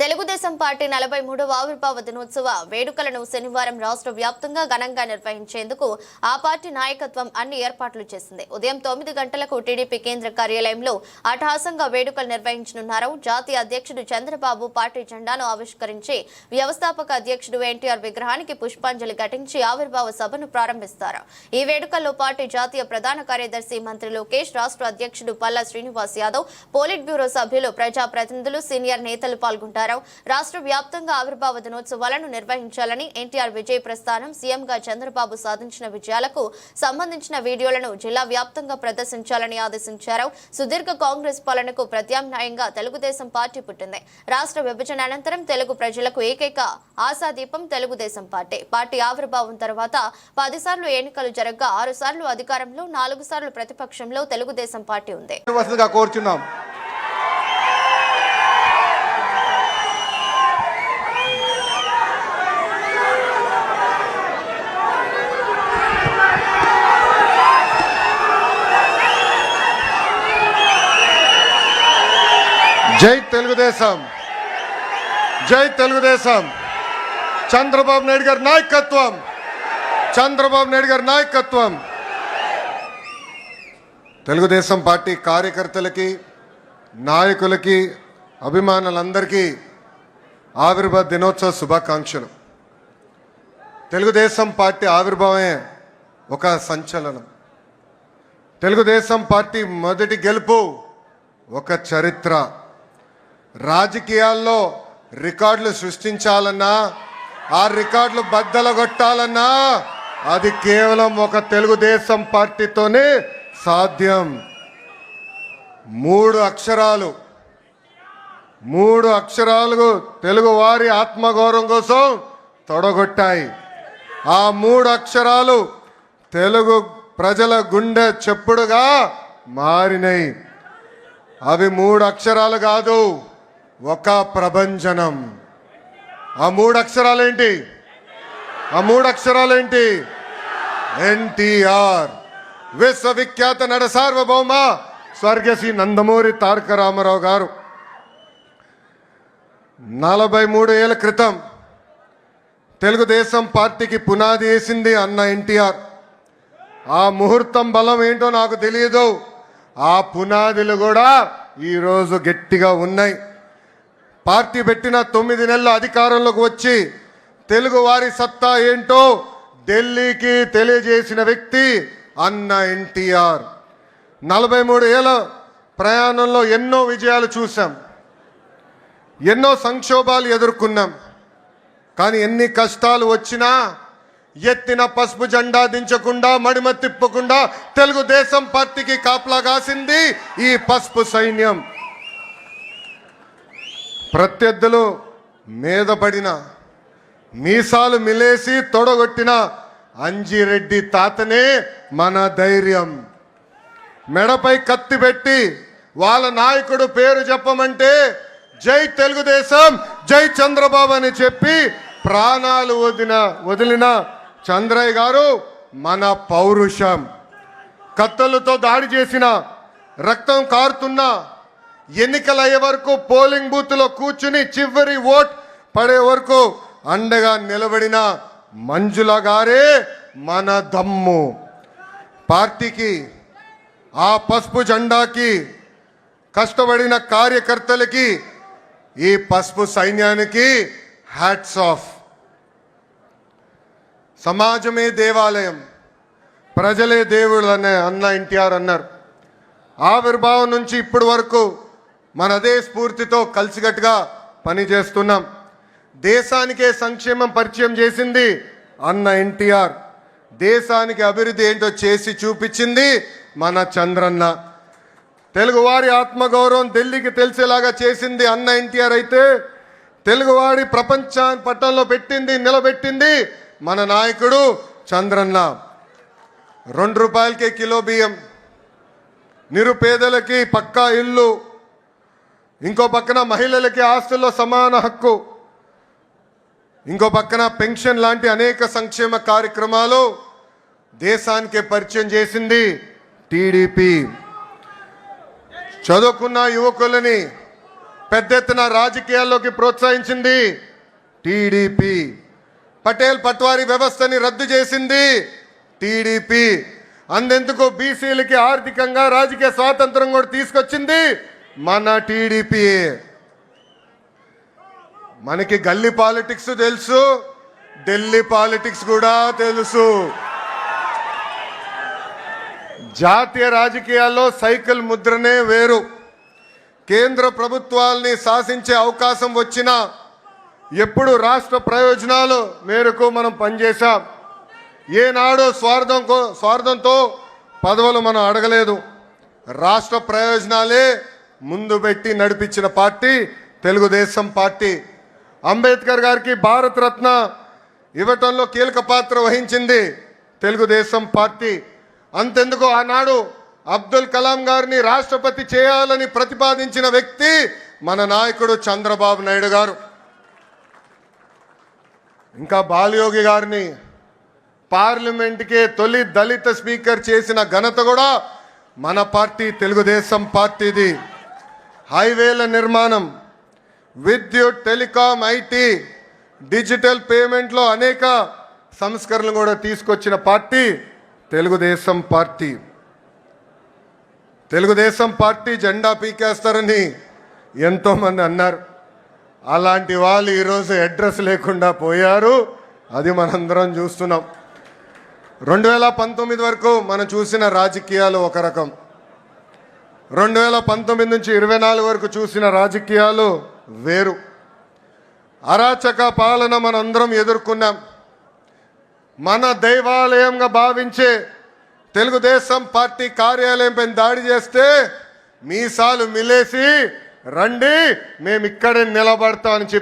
Telugu Desam party 43వ ఆవిర్భావ దినోత్సవ వేడుకలను శనివారం రాష్ట్ర వ్యాప్తంగా ఘనంగా నిర్వహించేందుకు ఆ పార్టీ నాయకత్వం అన్ని ఏర్పాట్లు చేసింది. ఉదయం 9 గంటలకు టీడీపీ కేంద్ర కార్యాలయంలో అట్టహాసంగా వేడుకలు నిర్వహించనున్నారు. జాతీయ అధ్యక్షుడు చంద్రబాబు పార్టీ జెండాను ఆవిష్కరించి వ్యవస్థాపక అధ్యక్షుడు ఎన్టీఆర్ విగ్రహానికి పుష్పాంజలి ఘటించి ఆవిర్భావ సభను ప్రారంభిస్తారు. ఈ వేడుకల్లో పార్టీ జాతీయ ప్రధాన కార్యదర్శి మంత్రి లోకేష్, రాష్ట్ర అధ్యక్షుడు పల్లా శ్రీనివాస్ యాదవ్, పోలిట్ బ్యూరో సభ్యులు, ప్రజాప్రతినిధులు, సీనియర్ నేతలు పాల్గొంటారు. రాష్ట్ర వ్యాప్తంగా ఆవిర్భావ దినోత్సవాలను నిర్వహించాలని ఎన్టీఆర్ విజయ ప్రస్థానం, సీఎంగా చంద్రబాబు సాధించిన విజయాలకు సంబంధించిన వీడియోలను జిల్లా వ్యాప్తంగా ప్రదర్శించాలని ఆదేశించారు. సుదీర్ఘ కాంగ్రెస్ పాలనకు ప్రత్యామ్నాయంగా తెలుగుదేశం పార్టీ పుట్టింది. రాష్ట్ర విభజన అనంతరం తెలుగు ప్రజలకు ఏకైక ఆశాదీపం తెలుగుదేశం పార్టీ. పార్టీ ఆవిర్భావం తర్వాత 10 సార్లు ఎన్నికలు జరగగా 6 సార్లు అధికారంలో, 4 సార్లు ప్రతిపక్షంలో తెలుగుదేశం పార్టీ ఉంది. జై తెలుగుదేశం, జై తెలుగుదేశం. చంద్రబాబు నాయుడు గారి నాయకత్వం, చంద్రబాబు నాయుడు గారి నాయకత్వం. తెలుగుదేశం పార్టీ కార్యకర్తలకి, నాయకులకి, అభిమానులందరికీ ఆవిర్భావ దినోత్సవ శుభాకాంక్షలు. తెలుగుదేశం పార్టీ ఆవిర్భావమే ఒక సంచలనం. తెలుగుదేశం పార్టీ మొదటి గెలుపు ఒక చరిత్ర. రాజకీయాల్లో రికార్డులు సృష్టించాలన్నా, ఆ రికార్డులు బద్దలగొట్టాలన్నా అది కేవలం ఒక తెలుగుదేశం పార్టీతోనే సాధ్యం. 3 అక్షరాలు తెలుగు వారి ఆత్మగౌరవం కోసం తొడగొట్టాయి. ఆ 3 అక్షరాలు తెలుగు ప్రజల గుండె చెప్పుడుగా మారినాయి. అవి 3 అక్షరాలు కాదు, ఒక ప్రభంజనం. ఆ 3 అక్షరాలేంటి? ఆ 3 అక్షరాలేంటి? ఎన్టీఆర్, విశ్వవిఖ్యాత నట సార్వభౌమ స్వర్గశ్రీ నందమూరి తారక రామారావు గారు 43 ఏళ్ల క్రితం తెలుగుదేశం పార్టీకి పునాది వేసింది అన్న ఎన్టీఆర్. ఆ ముహూర్తం బలం ఏంటో నాకు తెలియదు. ఆ పునాదులు కూడా ఈరోజు గట్టిగా ఉన్నాయి. పార్టీ పెట్టిన 9 నెలల అధికారంలోకి వచ్చి తెలుగు వారి సత్తా ఏంటో ఢిల్లీకి తెలియజేసిన వ్యక్తి అన్న ఎన్టీఆర్. 43 ఏళ్ల ప్రయాణంలో ఎన్నో విజయాలు చూసాం, ఎన్నో సంక్షోభాలు ఎదుర్కొన్నాం. కానీ ఎన్ని కష్టాలు వచ్చినా ఎత్తిన పసుపు జెండా దించకుండా, మడిమ తిప్పకుండా తెలుగుదేశం పార్టీకి కాపలా కాసింది ఈ పసుపు సైన్యం. ప్రత్యర్థులు మీద పడిన, మీసాలు మిలేసి తొడగొట్టిన అంజిరెడ్డి తాతనే మన ధైర్యం. మెడపై కత్తి పెట్టి వాళ్ళ నాయకుడు పేరు చెప్పమంటే జై తెలుగుదేశం, జై చంద్రబాబు అని చెప్పి ప్రాణాలు వదిలిన చంద్రయ్య గారు మన పౌరుషం. కత్తులతో దాడి చేసిన, రక్తం కారుతున్న, ఎన్నికలు అయ్యే వరకు పోలింగ్ బూత్లో కూర్చుని చివరి ఓట్ పడే వరకు అండగా నిలబడిన మంజుల గారే మన దమ్ము. పార్టీకి, ఆ పసుపు జెండాకి కష్టపడిన కార్యకర్తలకి, ఈ పసుపు సైన్యానికి హ్యాట్స్ ఆఫ్. సమాజమే దేవాలయం, ప్రజలే దేవుళ్ళు అనే అన్న ఎన్టీఆర్ అన్నారు. ఆవిర్భావం నుంచి ఇప్పటి వరకు మన అదే స్ఫూర్తితో కలిసికట్టుగా పనిచేస్తున్నాం. దేశానికే సంక్షేమం పరిచయం చేసింది అన్న ఎన్టీఆర్. దేశానికి అభివృద్ధి ఏంటో చేసి చూపించింది మన చంద్రన్న. తెలుగువారి ఆత్మగౌరవం ఢిల్లీకి తెలిసేలాగా చేసింది అన్న ఎన్టీఆర్ అయితే, తెలుగువాడి ప్రపంచాన్ని పట్టంలో పెట్టింది, నిలబెట్టింది మన నాయకుడు చంద్రన్న. 2 రూపాయలకే కిలో బియ్యం, నిరుపేదలకి పక్కా ఇల్లు, ఇంకో పక్కన మహిళలకి ఆస్తుల్లో సమాన హక్కు, ఇంకో పక్కన పెన్షన్ లాంటి అనేక సంక్షేమ కార్యక్రమాలు దేశానికే పరిచయం చేసింది టీడీపీ. చదువుకున్న యువకులని పెద్ద ఎత్తున రాజకీయాల్లోకి ప్రోత్సహించింది టీడీపీ. పటేల్ పట్వారీ వ్యవస్థని రద్దు చేసింది టీడీపీ. అందెందుకు బీసీలకి ఆర్థికంగా రాజకీయ స్వాతంత్రం కూడా తీసుకొచ్చింది మన టీడీపీ. మనకి గల్లీ పాలిటిక్స్ తెలుసు, ఢిల్లీ పాలిటిక్స్ కూడా తెలుసు. జాతీయ రాజకీయాల్లో సైకిల్ ముద్రనే వేరు. కేంద్ర ప్రభుత్వాల్ని శాసించే అవకాశం వచ్చినా ఎప్పుడు రాష్ట్ర ప్రయోజనాలు మేరకు మనం పనిచేశాం. ఏనాడు స్వార్థంతో పదవులు మనం అడగలేదు. రాష్ట్ర ప్రయోజనాలే ముందు పెట్టి నడిపించిన పార్టీ తెలుగుదేశం పార్టీ. అంబేద్కర్ గారికి భారతరత్న ఇవ్వటంలో కీలక పాత్ర వహించింది తెలుగుదేశం పార్టీ. అంతెందుకు ఆనాడు అబ్దుల్ కలాం గారిని రాష్ట్రపతి చేయాలని ప్రతిపాదించిన వ్యక్తి మన నాయకుడు చంద్రబాబు నాయుడు గారు. ఇంకా బాలయోగి గారిని పార్లమెంట్కే తొలి దళిత స్పీకర్ చేసిన ఘనత కూడా మన పార్టీ తెలుగుదేశం పార్టీది. హైవేల నిర్మాణం, విద్యుత్, టెలికాం, ఐటీ, డిజిటల్ పేమెంట్లో అనేక సంస్కరణలు కూడా తీసుకొచ్చిన party Telugu Desam party. Telugu Desam party జెండా పీకేస్తారని ఎంతోమంది అన్నారు. అలాంటి వాళ్ళు ఈరోజు అడ్రస్ లేకుండా పోయారు. అది మనందరం చూస్తున్నాం. 2019 వరకు మనం చూసిన రాజకీయాలు ఒక రకం, 2019 నుంచి 24 వరకు చూసిన రాజకీయాలు వేరు. అరాచక పాలన మనందరం ఎదుర్కొన్నాం. మన దైవాలయంగా భావించే తెలుగుదేశం పార్టీ కార్యాలయంపై దాడి చేస్తే మీసాలు మిలేసి రండి మేము ఇక్కడే నిలబడతామని చెప్పి